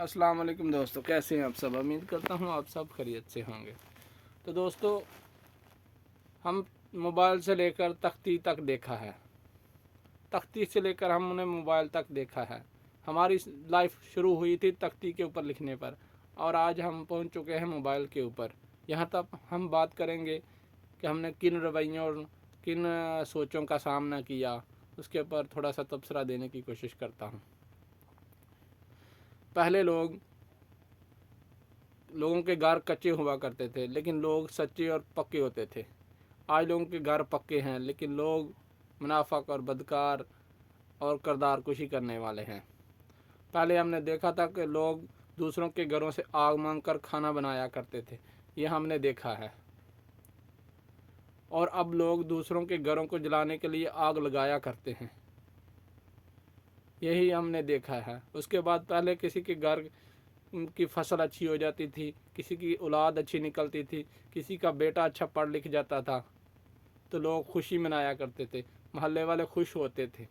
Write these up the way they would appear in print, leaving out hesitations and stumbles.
अस्सलाम वालेकुम दोस्तों, कैसे हैं आप सब। उम्मीद करता हूँ आप सब खैरियत से होंगे। तो दोस्तों, हम मोबाइल से लेकर तख्ती तक देखा है, तख्ती से लेकर हमने मोबाइल तक देखा है। हमारी लाइफ शुरू हुई थी तख्ती के ऊपर लिखने पर, और आज हम पहुँच चुके हैं मोबाइल के ऊपर। यहाँ तक हम बात करेंगे कि हमने किन रवैयों और किन सोचों का सामना किया, उसके ऊपर थोड़ा सा तबसरा देने की कोशिश करता हूँ। पहले लोगों के घर कच्चे हुआ करते थे, लेकिन लोग सच्चे और पक्के होते थे। आज लोगों के घर पक्के हैं, लेकिन लोग मुनाफक और बदकार और किरदार कुशी करने वाले हैं। पहले हमने देखा था कि लोग दूसरों के घरों से आग मांग कर खाना बनाया करते थे, ये हमने देखा है। और अब लोग दूसरों के घरों को जलाने के लिए आग लगाया करते हैं, यही हमने देखा है। उसके बाद पहले किसी के घर की फसल अच्छी हो जाती थी, किसी की औलाद अच्छी निकलती थी, किसी का बेटा अच्छा पढ़ लिख जाता था, तो लोग खुशी मनाया करते थे, मोहल्ले वाले खुश होते थे,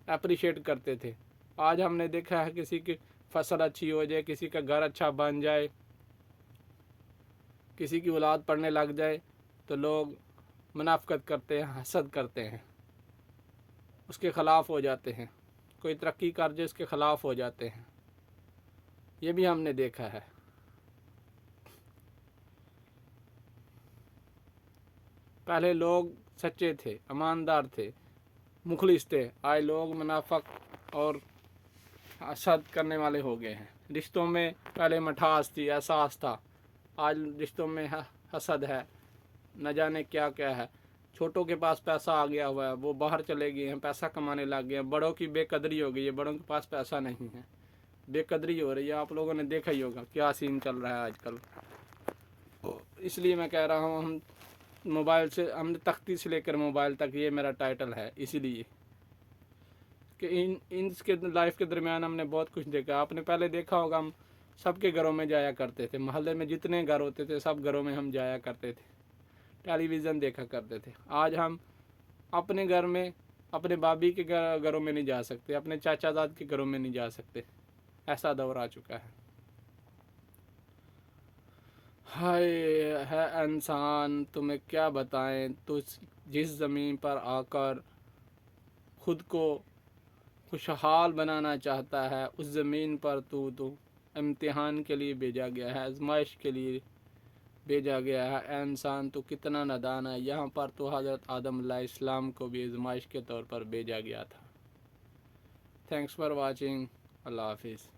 अप्रिशिएट करते थे। आज हमने देखा है किसी की फसल अच्छी हो जाए, किसी का घर अच्छा बन जाए, किसी की औलाद पढ़ने लग जाए, तो लोग मुनाफकत करते हैं, हसद करते हैं, उसके ख़िलाफ़ हो जाते हैं। कोई तरक्की कर जाए उसके ख़िलाफ़ हो जाते हैं, ये भी हमने देखा है। पहले लोग सच्चे थे, ईमानदार थे, मुखलिस थे। आज लोग मुनाफक और हसद करने वाले हो गए हैं। रिश्तों में पहले मिठास थी, एहसास था, आज रिश्तों में हसद है, न जाने क्या क्या है। छोटों के पास पैसा आ गया हुआ है, वो बाहर चले गए हैं, पैसा कमाने लग गए हैं। बड़ों की बेकदरी हो गई है, बड़ों के पास पैसा नहीं है, बेकदरी हो रही है। आप लोगों ने देखा ही होगा क्या सीन चल रहा है आजकल। इसलिए मैं कह रहा हूँ, हम मोबाइल से, हमने तख्ती से लेकर मोबाइल तक, ये मेरा टाइटल है, इसीलिए कि इनके लाइफ के दरमियान हमने बहुत कुछ देखा। आपने पहले देखा होगा, हम सबके घरों में जाया करते थे, मोहल्ले में जितने घर होते थे सब घरों में हम जाया करते थे, टेलीविज़न देखा करते थे। आज हम अपने घर में, अपने भाभी के घरों में नहीं जा सकते, अपने चाचा दाद के घरों में नहीं जा सकते, ऐसा दौर आ चुका है। हाय है इंसान, तुम्हें क्या बताएं, तो जिस ज़मीन पर आकर खुद को खुशहाल बनाना चाहता है, उस ज़मीन पर तो इम्तिहान के लिए भेजा गया है, आजमाइश के लिए भेजा गया है। ए इंसान तो कितना नादान है। यहाँ पर तो हज़रत आदम अलैहिस्सलाम को भी आजमाइश के तौर पर भेजा गया था। Thanks for watching. अल्लाह हाफिज़।